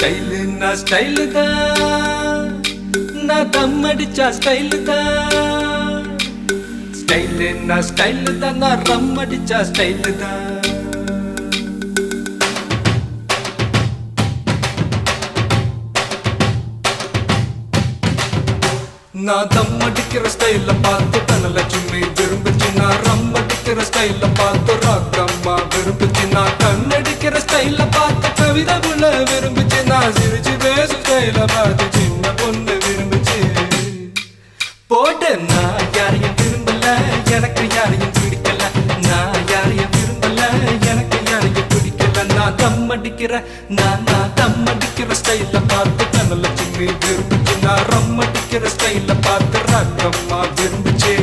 ஸ்டைலுன்னா style தான், நான் தம் அடிச்சா ஸ்டைலு தான். ஸ்டைலுன்னா ஸ்டைலு தான், நான் ரம் அடிச்சா ஸ்டைலு தான். நான் தம் அடிக்கிற ஸ்டைல பார்த்து தனலட்சுமி விரும்புச்சு. நான் ரம் அடிக்கிற ஸ்டைல பார்த்து ராக்கம்மா விரும்புச்சு. நான் கண்ணடிக்கிற ஸ்டைல பார்த்து கவிதை புள்ள விரும்புச்சு. நான் சிரிச்சு பேசும் ஸ்டைல பார்த்து சின்ன பொண்ணு விரும்புச்சு. போட்டு நான் யாரையும் விரும்பல, எனக்கு யாரையும் பிடிக்கல. நான் யாரையும் விரும்பல, எனக்கு யாரையும் பிடிக்கல. நான் தம் அடிக்கிற நான் தம் அடிக்கிற ஸ்டைல பார்த்து தனலட்சுமி விரும்புச்சு. நான் ரம் அடிக்கிற ஸ்டைல பார்த்து ராக்கம்மா விரும்புச்சு.